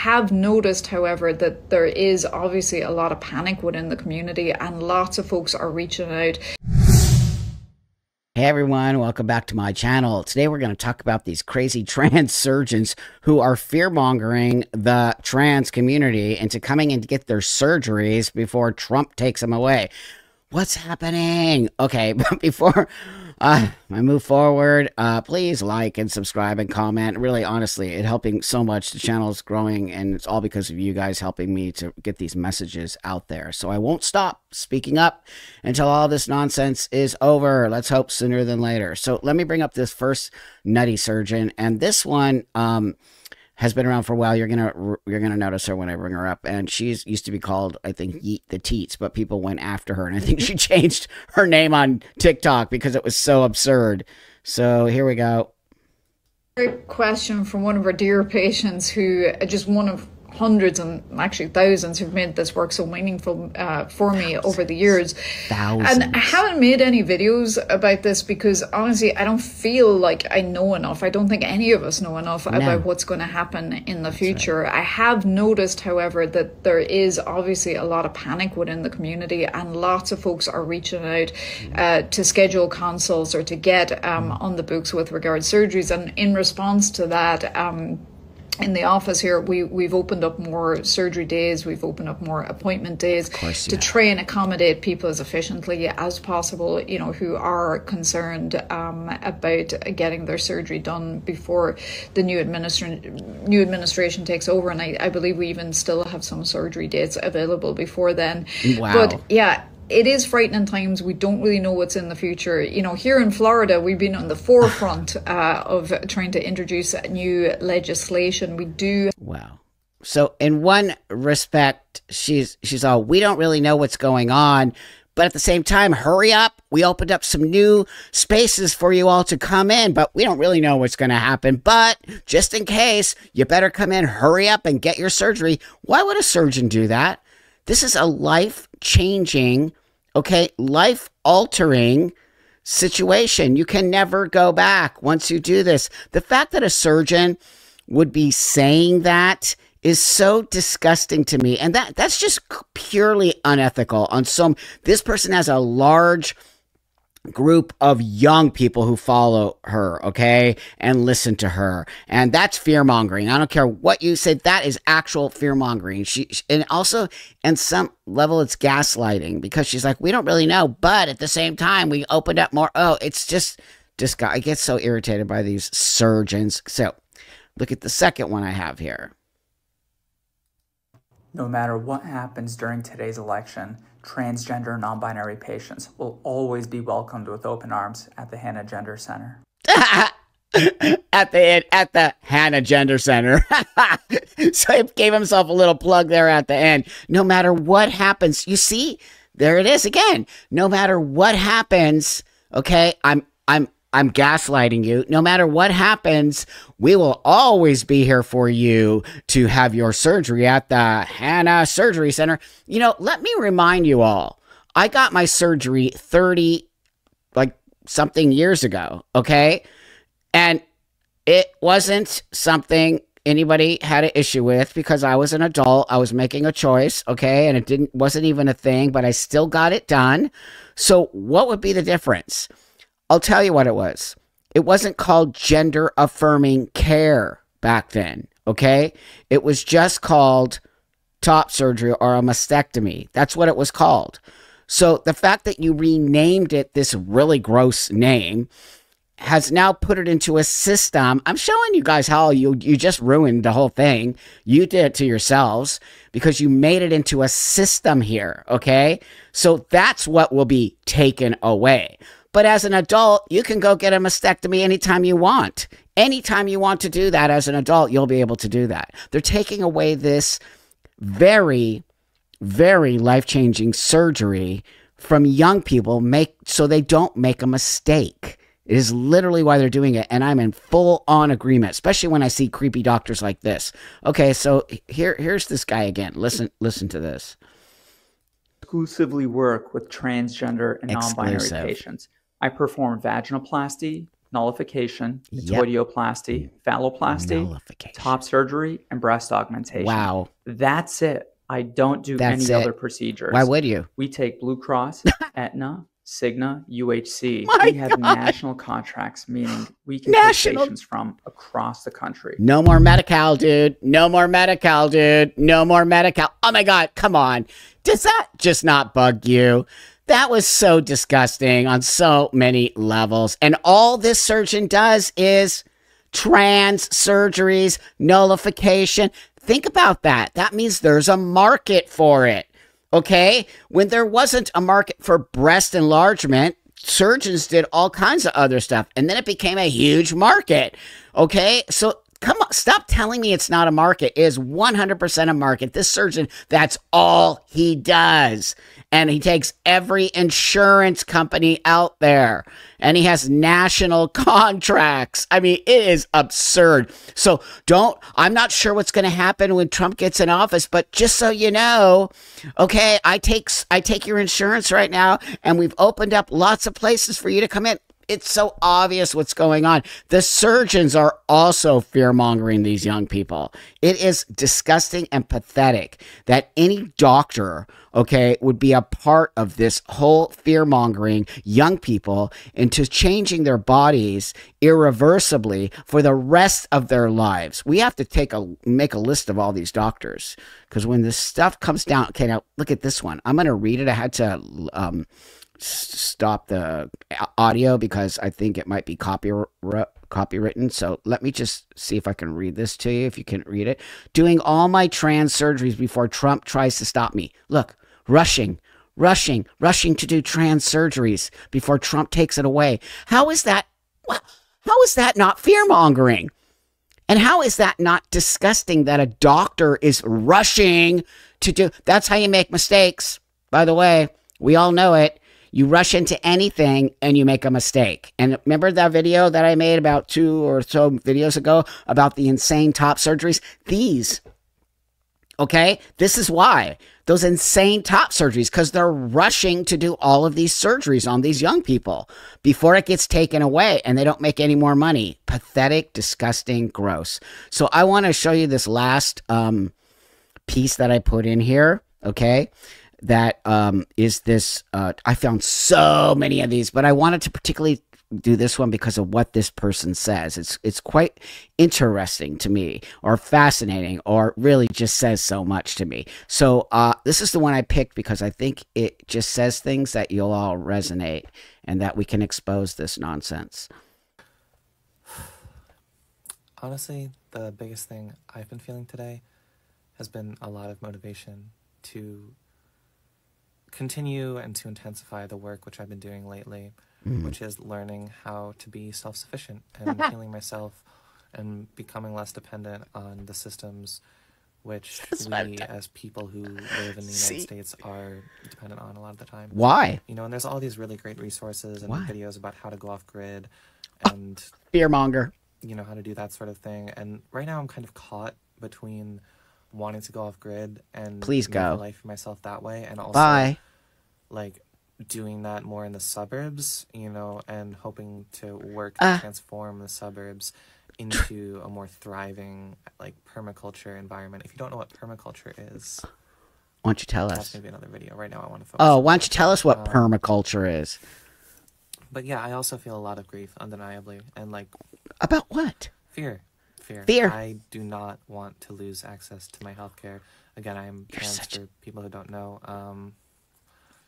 have noticed, however, that there is obviously a lot of panic within the community and lots of folks are reaching out. Hey everyone, welcome back to my channel. Today we're going to talk about these crazy trans surgeons who are fear-mongering the trans community into coming in to get their surgeries before Trump takes them away. What's happening? Okay, but before I move forward, please like and subscribe and comment. Really, honestly, it's helping so much. The channel is growing, and it's all because of you guys helping me to get these messages out there. So I won't stop speaking up until all this nonsense is over. Let's hope sooner than later. So let me bring up this first nutty surgeon, and this one has been around for a while. You're gonna notice her when I bring her up, and she's used to be called, I think, Yeet the Teats, but people went after her, and I think she changed her name on TikTok because it was so absurd. So here we go. Great question from one of our dear patients who just one of hundreds and actually thousands who've made this work so meaningful for me over the years. Thousands. And I haven't made any videos about this because honestly I don't feel like I know enough. I don't think any of us know enough about what's going to happen in the future. Right. I have noticed, however, that there is obviously a lot of panic within the community and lots of folks are reaching out to schedule consults or to get on the books with regards to surgeries. And in response to that, in the office here, we've opened up more surgery days, we've opened up more appointment days to try and accommodate people as efficiently as possible, you know, who are concerned about getting their surgery done before the new administration takes over. And I believe we even still have some surgery dates available before then. Wow. But yeah, it is frightening times. We don't really know what's in the future. You know, here in Florida, we've been on the forefront of trying to introduce new legislation. We do. Wow. So in one respect, she's all, we don't really know what's going on. But at the same time, hurry up. We opened up some new spaces for you all to come in, but we don't really know what's going to happen. But just in case, you better come in, hurry up and get your surgery. Why would a surgeon do that? This is a life-changing, okay, life-altering situation. You can never go back once you do this. The fact that a surgeon would be saying that is so disgusting to me. And that's just purely unethical. This person has a large group of young people who follow her, okay, and listen to her, and that's fear-mongering. I don't care what you say, that is actual fear-mongering. And also, in some level, it's gaslighting, because she's like, we don't really know, but at the same time, we opened up more. Oh, it's just I get so irritated by these surgeons. So, look at the second one I have here. No matter what happens during today's election, transgender and non-binary patients will always be welcomed with open arms at the Hannah Gender Center. at the Hannah Gender Center. So he gave himself a little plug there at the end. No matter what happens, you see, there it is again. No matter what happens, okay, I'm gaslighting you. No matter what happens, we will always be here for you to have your surgery at the Hannah Surgery Center. You know, let me remind you all, I got my surgery 30 something years ago, okay? And it wasn't something anybody had an issue with because I was an adult. I was making a choice, okay? And it wasn't even a thing, but I still got it done. So what would be the difference? I'll tell you what it was. It wasn't called gender affirming care back then, okay? It was just called top surgery or a mastectomy. That's what it was called. So the fact that you renamed it this really gross name has now put it into a system. I'm showing you guys how you just ruined the whole thing. You did it to yourselves because you made it into a system here, okay? So that's what will be taken away. But as an adult, you can go get a mastectomy anytime you want. Anytime you want to do that as an adult, you'll be able to do that. They're taking away this very, very life-changing surgery from young people so they don't make a mistake. It is literally why they're doing it, and I'm in full-on agreement, especially when I see creepy doctors like this. Okay, so here's this guy again. Listen to this. Exclusively work with transgender and non-binary patients. I perform vaginoplasty, nullification, Yep. metoidioplasty, phalloplasty, Nullification. top surgery, and breast augmentation. Wow. That's it. I don't do any other procedures. Why would you? We take Blue Cross, Aetna, Cigna, UHC. My we have God. national contracts, meaning we can take patients from across the country. No more Medi-Cal, dude. No more Medi-Cal, dude. No more Medi-Cal. Oh my God, come on. Does that just not bug you? That was so disgusting on so many levels. And all this surgeon does is trans surgeries, nullification. Think about that. That means there's a market for it. Okay? When there wasn't a market for breast enlargement, surgeons did all kinds of other stuff. And then it became a huge market. Okay? So come on, stop telling me it's not a market. It is 100% a market. This surgeon, that's all he does. And he takes every insurance company out there. And he has national contracts. I mean, it is absurd. So I'm not sure what's going to happen when Trump gets in office, but just so you know, okay, I take your insurance right now, and we've opened up lots of places for you to come in. It's so obvious what's going on. The surgeons are also fear-mongering these young people. It is disgusting and pathetic that any doctor, okay, would be a part of this whole fear-mongering young people into changing their bodies irreversibly for the rest of their lives. We have to make a list of all these doctors, because when this stuff comes down, okay, now look at this one. I'm going to read it. I had to stop the audio because I think it might be copywritten. So let me just see if I can read this to you, if you can read it. Doing all my trans surgeries before Trump tries to stop me. Look, rushing to do trans surgeries before Trump takes it away. How is that not fear-mongering? And how is that not disgusting that a doctor is rushing to do? That's how you make mistakes. By the way, we all know it. You rush into anything and you make a mistake. And remember that video that I made about 2 or so videos ago about the insane top surgeries? These, okay? This is why. Those insane top surgeries, because they're rushing to do all of these surgeries on these young people before it gets taken away and they don't make any more money. Pathetic, disgusting, gross. So I want to show you this last piece that I put in here, okay? That is this, I found so many of these, but I wanted to particularly do this one because of what this person says. It's quite interesting to me, or fascinating, or really just says so much to me. So this is the one I picked because I think it just says things that you'll all resonate and that we can expose this nonsense. Honestly, the biggest thing I've been feeling today has been a lot of motivation to continue and to intensify the work which I've been doing lately, which is learning how to be self-sufficient and healing myself and becoming less dependent on the systems which we as people who live in the United States are dependent on a lot of the time. Why? You know, and there's all these really great resources and videos about how to go off grid and fearmonger, you know, how to do that sort of thing. And right now I'm kind of caught between wanting to go off grid and please make a go life for myself that way, and also like doing that more in the suburbs, you know, and hoping to work to transform the suburbs into a more thriving like permaculture environment. If you don't know what permaculture is, why don't you tell us? That's maybe another video. Right now I want to focus why don't you tell us what permaculture is? But yeah, I also feel a lot of grief, undeniably, and like about what? Fear. I do not want to lose access to my healthcare. Again, I am trans for people who don't know. I'm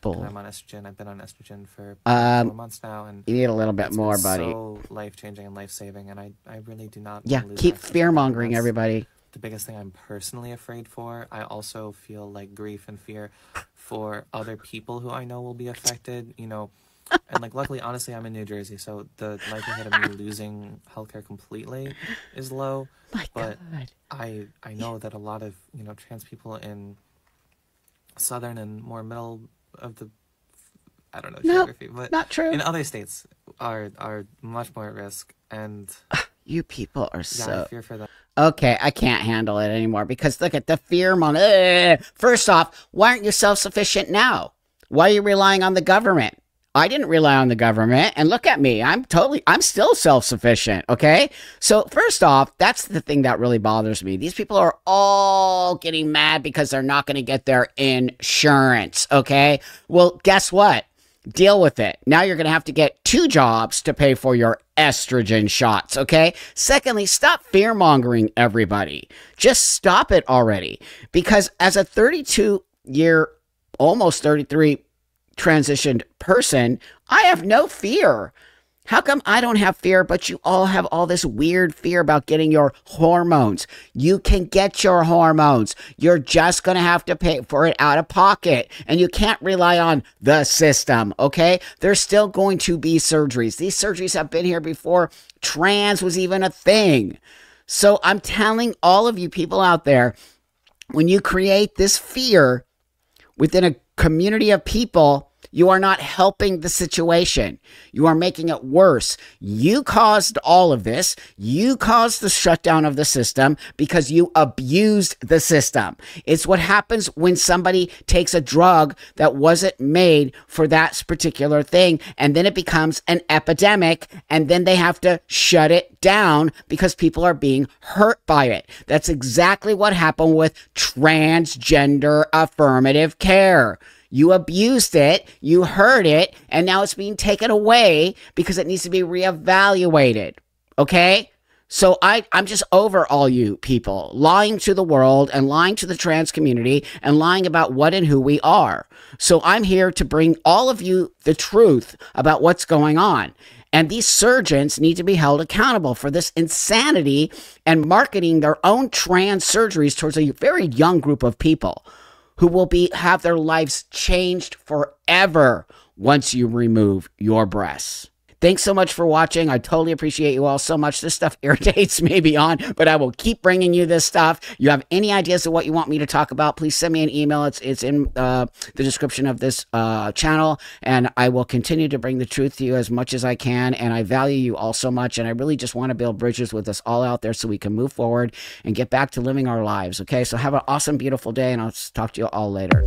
on estrogen. I've been on estrogen for 4 months now, and you need a little bit more, buddy. So life-changing and life-saving, and I really do not. Yeah, keep fear-mongering, everybody. The biggest thing I'm personally afraid for. I also feel like grief and fear for other people who I know will be affected. You know. And like, luckily, honestly, I'm in New Jersey, so the likelihood of me losing healthcare completely is low. But I know that a lot of, you know, trans people in southern and more middle of the, I don't know, geography, but not true. In other states are much more at risk. And you people are so. I fear for that. Okay, I can't handle it anymore because look at the fear monger. First off, why aren't you self-sufficient now? Why are you relying on the government? I didn't rely on the government, and look at me. I'm still self-sufficient, okay? So first off, that's the thing that really bothers me. These people are all getting mad because they're not going to get their insurance, okay? Well, guess what? Deal with it. Now you're going to have to get 2 jobs to pay for your estrogen shots, okay? Secondly, stop fear-mongering everybody. Just stop it already. Because as a 32-year, almost 33 transitioned person, I have no fear. How come I don't have fear, but you all have all this weird fear about getting your hormones? You can get your hormones. You're just going to have to pay for it out of pocket. And you can't rely on the system, okay? There's still going to be surgeries. These surgeries have been here before trans was even a thing. So I'm telling all of you people out there, when you create this fear within a community of people, you are not helping the situation. You are making it worse. You caused all of this. You caused the shutdown of the system because you abused the system. It's what happens when somebody takes a drug that wasn't made for that particular thing, and then it becomes an epidemic, and then they have to shut it down because people are being hurt by it. That's exactly what happened with transgender affirmative care. You abused it, you hurt it, and now it's being taken away because it needs to be reevaluated, okay? So I'm just over all you people lying to the world and lying to the trans community and lying about what and who we are. So I'm here to bring all of you the truth about what's going on. And these surgeons need to be held accountable for this insanity and marketing their own trans surgeries towards a very young group of people who will have their lives changed forever once you remove your breasts. Thanks so much for watching. I totally appreciate you all so much. This stuff irritates me beyond, but I will keep bringing you this stuff. You have any ideas of what you want me to talk about, please send me an email. It's in the description of this channel, and I will continue to bring the truth to you as much as I can, and I value you all so much, and I really just want to build bridges with us all out there so we can move forward and get back to living our lives, okay? So have an awesome, beautiful day, and I'll talk to you all later.